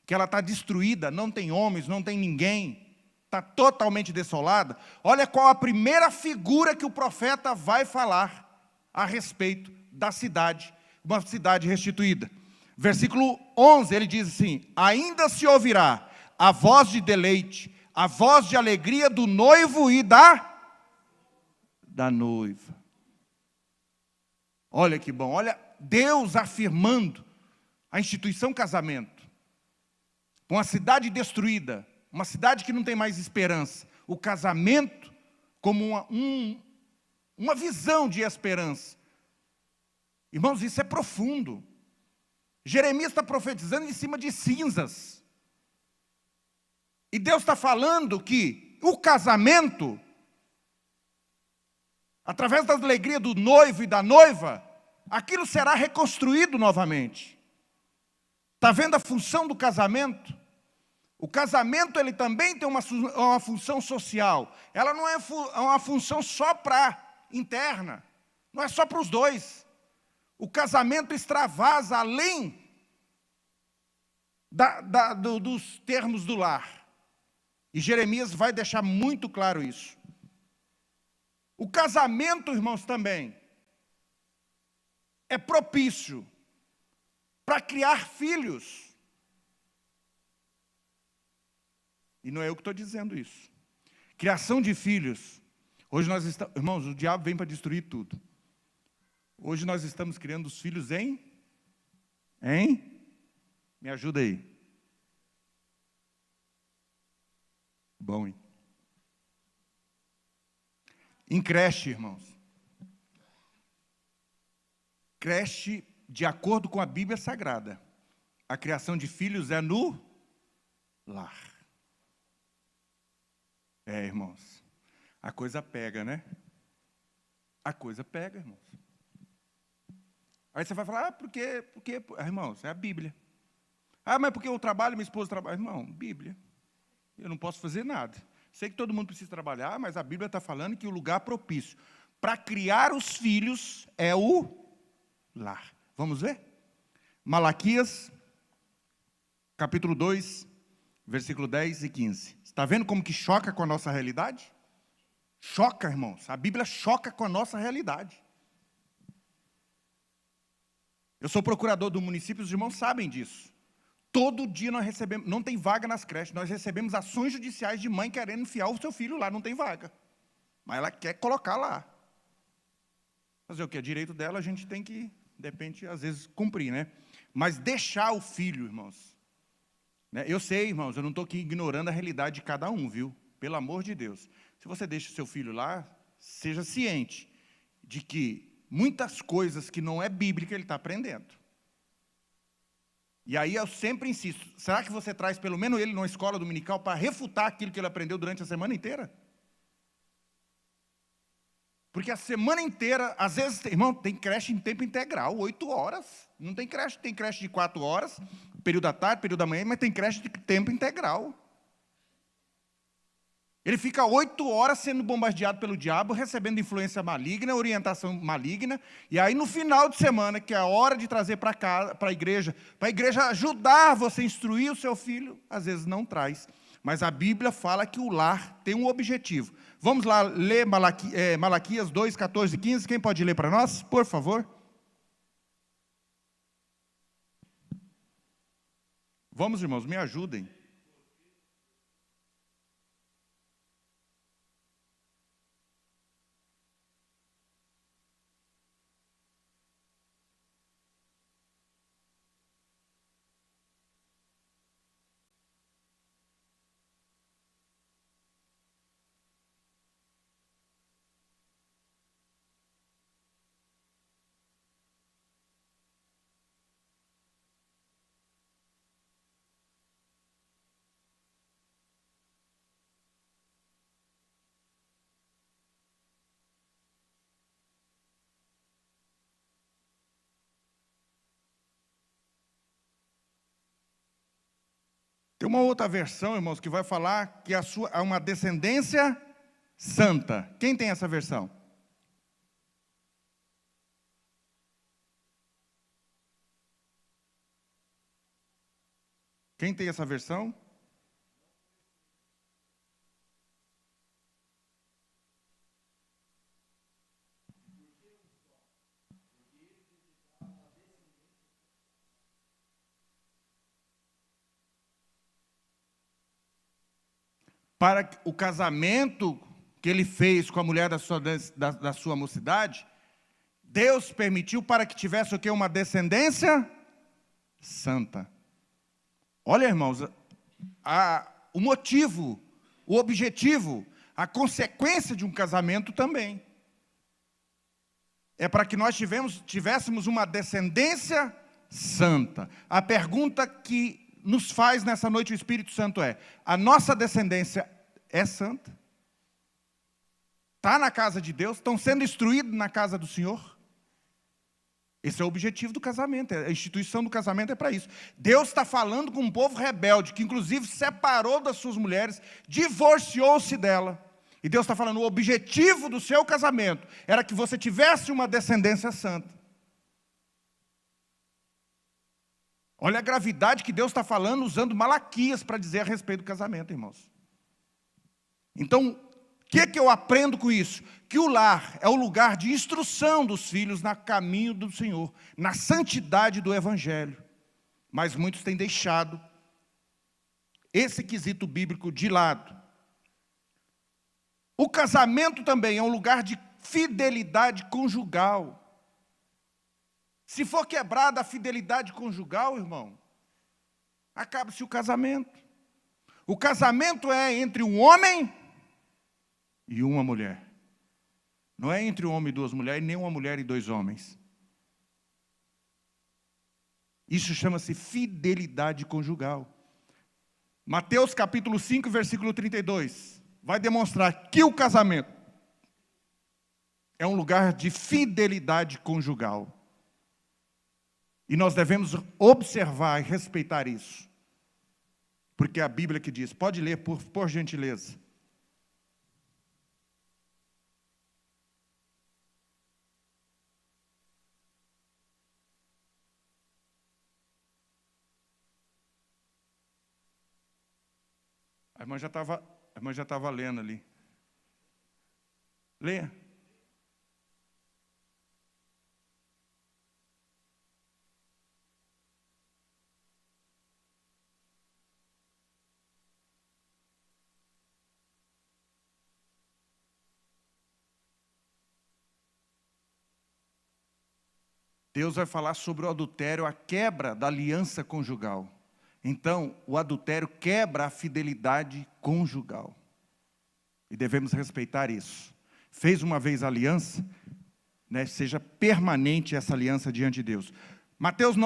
que ela está destruída, não tem homens, não tem ninguém, está totalmente desolada. Olha qual a primeira figura que o profeta vai falar a respeito da cidade, uma cidade restituída. Versículo 11, ele diz assim, ainda se ouvirá a voz de deleite, a voz de alegria do noivo e da noiva. Olha que bom, olha Deus afirmando a instituição casamento. Uma cidade destruída, uma cidade que não tem mais esperança. O casamento como uma visão de esperança. Irmãos, isso é profundo. Jeremias está profetizando em cima de cinzas. E Deus está falando que o casamento, através da alegria do noivo e da noiva, aquilo será reconstruído novamente. Está vendo a função do casamento? O casamento ele também tem uma função social. Ela não é uma função só interna. Não é só para os dois. O casamento extravasa além dos termos do lar. E Jeremias vai deixar muito claro isso. O casamento, irmãos, também é propício para criar filhos. E não é eu que estou dizendo isso. Criação de filhos. Hoje nós estamos, irmãos, o diabo vem para destruir tudo. Hoje nós estamos criando os filhos em? Me ajuda aí. Bom, hein? Em creche, irmãos. Creche, de acordo com a Bíblia Sagrada, a criação de filhos é no lar. Irmãos, a coisa pega, né? A coisa pega, irmãos. Aí você vai falar, porque, irmãos, é a Bíblia. Mas porque eu trabalho, minha esposa trabalha. Irmão, Bíblia. Eu não posso fazer nada. Sei que todo mundo precisa trabalhar, mas a Bíblia está falando que o lugar propício para criar os filhos é o lar. Vamos ver? Malaquias, capítulo 2, versículo 10 e 15. Está vendo como que choca com a nossa realidade? Choca, irmãos. A Bíblia choca com a nossa realidade. Eu sou procurador do município, os irmãos sabem disso. Todo dia nós recebemos, não tem vaga nas creches, nós recebemos ações judiciais de mãe querendo enfiar o seu filho lá, não tem vaga. Mas ela quer colocar lá. Fazer o que? É direito dela, a gente tem que, de repente, às vezes, cumprir, né? Mas deixar o filho, irmãos. Né? Eu sei, irmãos, eu não estou aqui ignorando a realidade de cada um, viu? Pelo amor de Deus. Se você deixa o seu filho lá, seja ciente de que muitas coisas que não é bíblica ele está aprendendo. E aí eu sempre insisto, será que você traz pelo menos ele numa escola dominical para refutar aquilo que ele aprendeu durante a semana inteira? Porque a semana inteira, às vezes, irmão, tem creche em tempo integral, 8 horas. Não tem creche de 4 horas, período da tarde, período da manhã, mas tem creche de tempo integral. Ele fica 8 horas sendo bombardeado pelo diabo, recebendo influência maligna, orientação maligna, e aí no final de semana, que é a hora de trazer para casa, para a igreja ajudar você a instruir o seu filho, às vezes não traz. Mas a Bíblia fala que o lar tem um objetivo. Vamos lá ler Malaquias 2, 14 e 15. Quem pode ler para nós, por favor? Vamos, irmãos, me ajudem. Tem uma outra versão, irmãos, que vai falar que há uma descendência santa. Quem tem essa versão? Quem tem essa versão? Para o casamento que ele fez com a mulher da sua mocidade, Deus permitiu para que tivesse o quê? Uma descendência santa. Olha, irmãos, o motivo, o objetivo, a consequência de um casamento também é para que nós tivéssemos uma descendência santa. A pergunta que nos faz nessa noite o Espírito Santo é: a nossa descendência é santa? Está na casa de Deus? Estão sendo instruídos na casa do Senhor? Esse é o objetivo do casamento, a instituição do casamento é para isso. Deus está falando com um povo rebelde, que inclusive separou das suas mulheres, divorciou-se dela. E Deus está falando, o objetivo do seu casamento era que você tivesse uma descendência santa. Olha a gravidade que Deus está falando, usando Malaquias para dizer a respeito do casamento, irmãos. Então, o que eu aprendo com isso? Que o lar é o lugar de instrução dos filhos no caminho do Senhor, na santidade do Evangelho. Mas muitos têm deixado esse quesito bíblico de lado. O casamento também é um lugar de fidelidade conjugal. Se for quebrada a fidelidade conjugal, irmão, acaba-se o casamento. O casamento é entre um homem e uma mulher. Não é entre um homem e duas mulheres, nem uma mulher e dois homens. Isso chama-se fidelidade conjugal. Mateus capítulo 5, versículo 32, vai demonstrar que o casamento é um lugar de fidelidade conjugal. E nós devemos observar e respeitar isso. Porque é a Bíblia que diz. Pode ler, por gentileza. A irmã já estava lendo ali. Leia. Deus vai falar sobre o adultério, a quebra da aliança conjugal. Então, o adultério quebra a fidelidade conjugal. E devemos respeitar isso. Fez uma vez a aliança, né, seja permanente essa aliança diante de Deus. Mateus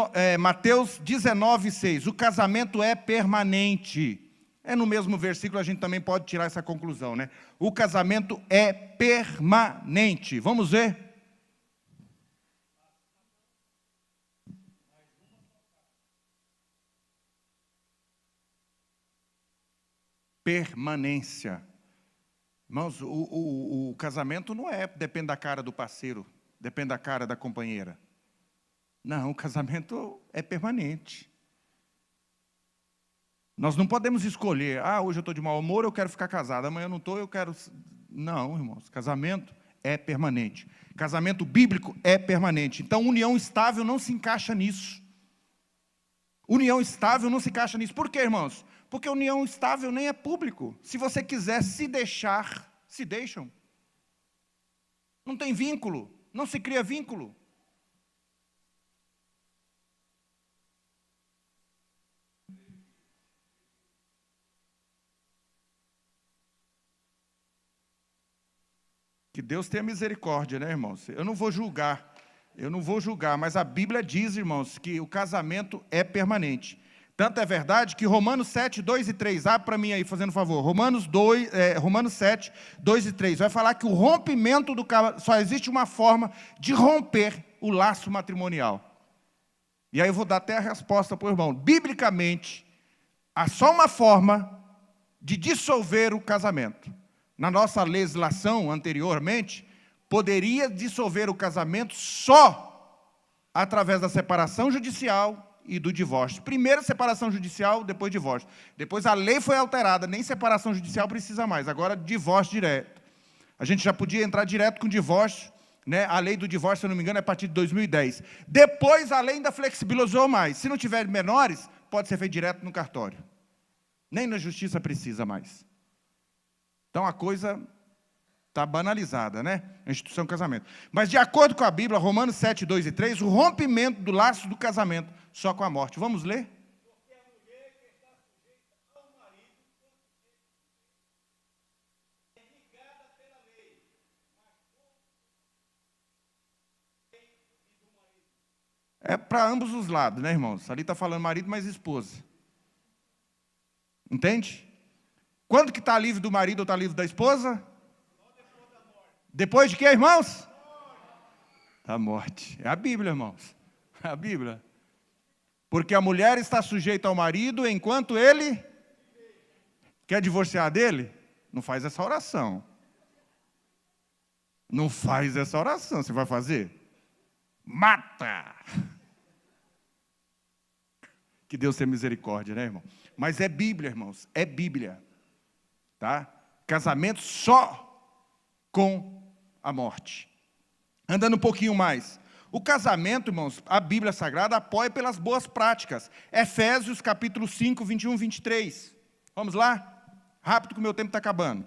19, 6. O casamento é permanente. É no mesmo versículo, a gente também pode tirar essa conclusão, né? O casamento é permanente. Vamos ver? Permanência. Irmãos, o casamento não depende da cara do parceiro, depende da cara da companheira. Não, o casamento é permanente. Nós não podemos escolher, hoje eu estou de mau humor, eu quero ficar casado, amanhã eu não estou, eu quero... Não, irmãos, casamento é permanente. Casamento bíblico é permanente. Então, união estável não se encaixa nisso. União estável não se encaixa nisso. Por quê, irmãos? Porque união estável nem é público. Se você quiser se deixar, se deixam. Não tem vínculo, não se cria vínculo. Que Deus tenha misericórdia, né, irmãos? Eu não vou julgar, mas a Bíblia diz, irmãos, que o casamento é permanente. Tanto é verdade que Romanos 7, 2 e 3, abre para mim aí, fazendo favor, Romanos 7, 2 e 3, vai falar que o rompimento do casamento, só existe uma forma de romper o laço matrimonial. E aí eu vou dar até a resposta para o irmão. Biblicamente, há só uma forma de dissolver o casamento. Na nossa legislação anteriormente, poderia dissolver o casamento só através da separação judicial e do divórcio. Primeiro separação judicial, depois divórcio. Depois a lei foi alterada, nem separação judicial precisa mais, agora divórcio direto. A gente já podia entrar direto com divórcio, né? A lei do divórcio, se eu não me engano, é a partir de 2010. Depois a lei ainda flexibilizou mais. Se não tiver menores, pode ser feito direto no cartório. Nem na justiça precisa mais. Então a coisa está banalizada, né? A instituição do casamento. Mas de acordo com a Bíblia, Romanos 7, 2 e 3, o rompimento do laço do casamento só com a morte. Vamos ler? Porque a mulher que está sujeita ao marido é ligada pela lei, é para ambos os lados, né, irmãos? Ali está falando marido, mas esposa. Entende? Quando que está livre do marido ou está livre da esposa? Depois de quê, irmãos? Da morte. É a Bíblia, irmãos. É a Bíblia. Porque a mulher está sujeita ao marido enquanto ele quer divorciar dele. Não faz essa oração. Não faz essa oração. Você vai fazer? Mata! Que Deus tenha misericórdia, né, irmão? Mas é Bíblia, irmãos, é Bíblia, tá? Casamento só com a morte. Andando um pouquinho mais. O casamento, irmãos, a Bíblia Sagrada apoia pelas boas práticas. Efésios capítulo 5, 21, 23. Vamos lá? Rápido que o meu tempo está acabando.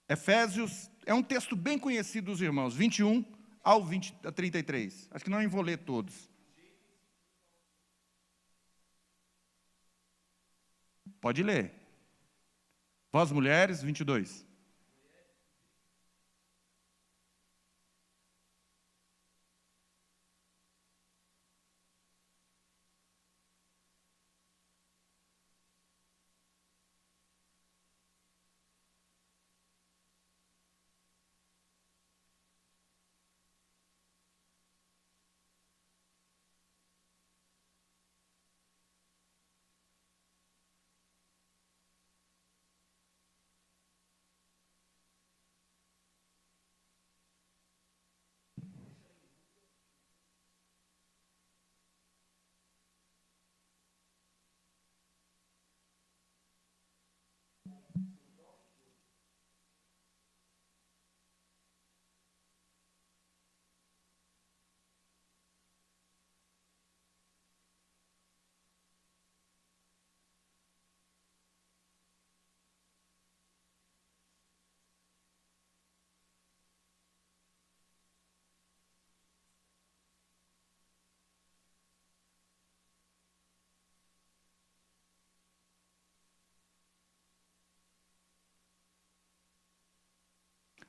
Efésios, é um texto bem conhecido dos irmãos, 21 a 33. Acho que não vou ler todos. Pode ler. Vós mulheres, 22.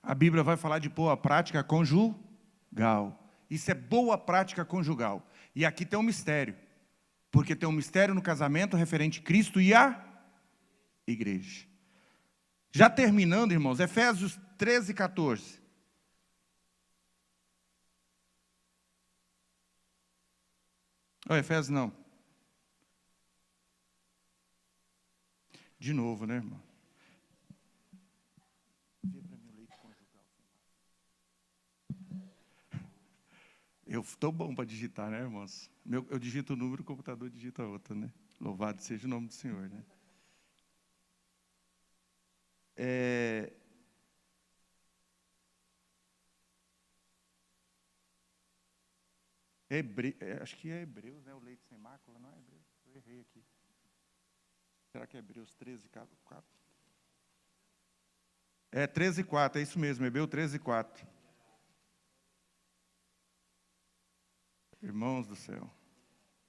A Bíblia vai falar de boa prática conjugal. Isso é boa prática conjugal. E aqui tem um mistério. Porque tem um mistério no casamento referente a Cristo e a igreja. Já terminando, irmãos, Efésios 13, 14. Oh, Efésios não. De novo, né, irmão? Eu estou bom para digitar, né, irmãos? Eu digito o número, o computador digita outro, né? Louvado seja o nome do Senhor, né? Acho que é Hebreus, né? O leite sem mácula, não é Hebreus? Eu errei aqui. Será que é Hebreus 13, 4? É 13, 4, é isso mesmo, Hebreus 13, 4. Irmãos do céu.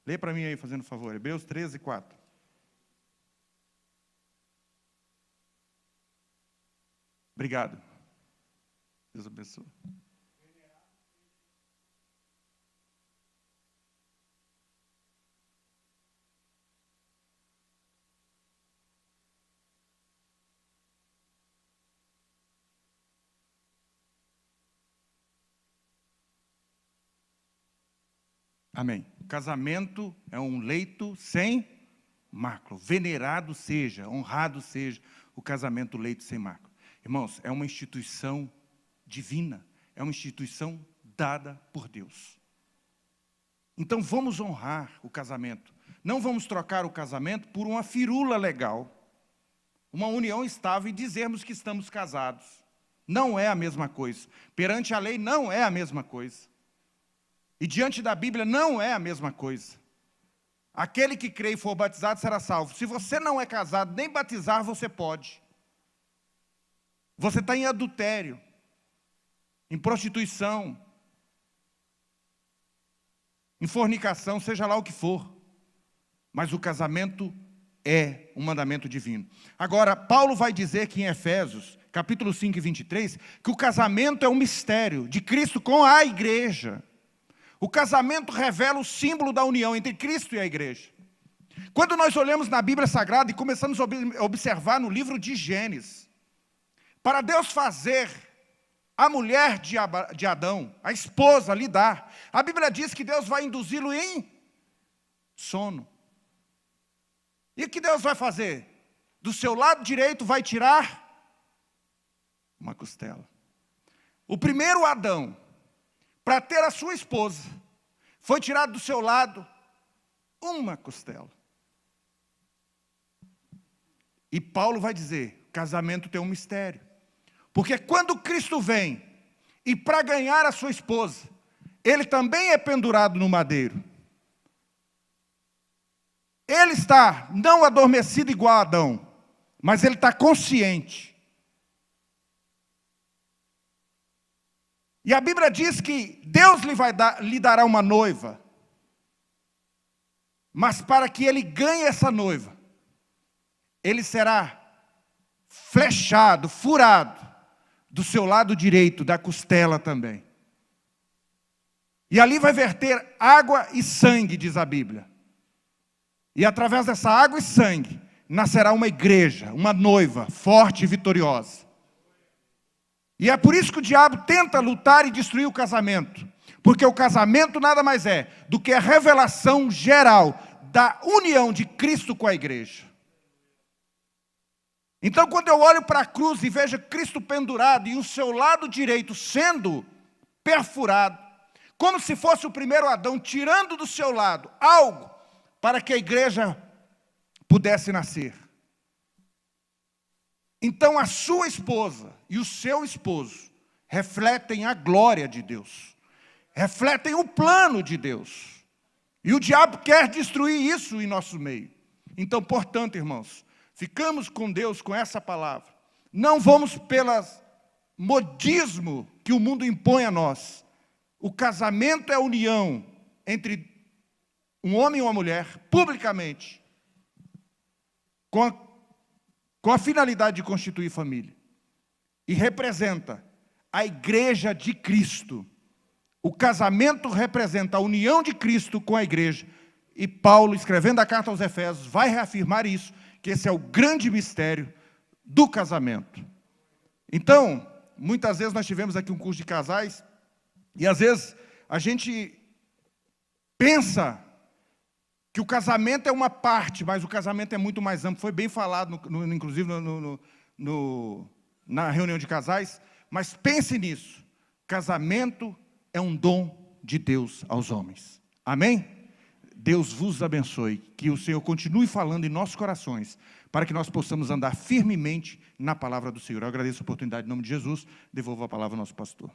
Lê para mim aí, fazendo favor. Hebreus 13, 4. Obrigado. Deus abençoe. Amém. Casamento é um leito sem mácula. Venerado seja, honrado seja o casamento, leito sem mácula. Irmãos, é uma instituição divina, é uma instituição dada por Deus. Então vamos honrar o casamento. Não vamos trocar o casamento por uma firula legal, uma união estável e dizermos que estamos casados. Não é a mesma coisa. Perante a lei não é a mesma coisa. E diante da Bíblia não é a mesma coisa. Aquele que crê e for batizado será salvo. Se você não é casado, nem batizar você pode. Você está em adultério, em prostituição, em fornicação, seja lá o que for. Mas o casamento é um mandamento divino. Agora, Paulo vai dizer que em Efésios, capítulo 5 e 23, que o casamento é um mistério de Cristo com a igreja. O casamento revela o símbolo da união entre Cristo e a igreja. Quando nós olhamos na Bíblia Sagrada e começamos a observar no livro de Gênesis, para Deus fazer a mulher de Adão, a esposa, lidar, a Bíblia diz que Deus vai induzi-lo em sono. E o que Deus vai fazer? Do seu lado direito vai tirar uma costela. O primeiro Adão, para ter a sua esposa, foi tirado do seu lado uma costela. E Paulo vai dizer, casamento tem um mistério. Porque quando Cristo vem, e para ganhar a sua esposa, ele também é pendurado no madeiro. Ele está não adormecido igual a Adão, mas ele está consciente. E a Bíblia diz que Deus lhe dará uma noiva, mas para que ele ganhe essa noiva, ele será flechado, furado, do seu lado direito, da costela também. E ali vai verter água e sangue, diz a Bíblia. E através dessa água e sangue, nascerá uma igreja, uma noiva, forte e vitoriosa. E é por isso que o diabo tenta lutar e destruir o casamento. Porque o casamento nada mais é do que a revelação geral da união de Cristo com a igreja. Então, quando eu olho para a cruz e vejo Cristo pendurado e o seu lado direito sendo perfurado, como se fosse o primeiro Adão, tirando do seu lado algo para que a igreja pudesse nascer. Então, a sua esposa e o seu esposo refletem a glória de Deus, refletem o plano de Deus. E o diabo quer destruir isso em nosso meio. Então, portanto, irmãos, ficamos com Deus com essa palavra. Não vamos pelo modismo que o mundo impõe a nós. O casamento é a união entre um homem e uma mulher, publicamente, com a finalidade de constituir família. E representa a igreja de Cristo. O casamento representa a união de Cristo com a igreja. E Paulo, escrevendo a carta aos Efésios, vai reafirmar isso, que esse é o grande mistério do casamento. Então, muitas vezes nós tivemos aqui um curso de casais, e às vezes a gente pensa que o casamento é uma parte, mas o casamento é muito mais amplo. Foi bem falado, inclusive, na reunião de casais. Mas pense nisso. Casamento é um dom de Deus aos homens. Amém? Deus vos abençoe. Que o Senhor continue falando em nossos corações, para que nós possamos andar firmemente na palavra do Senhor. Eu agradeço a oportunidade em nome de Jesus. Devolvo a palavra ao nosso pastor.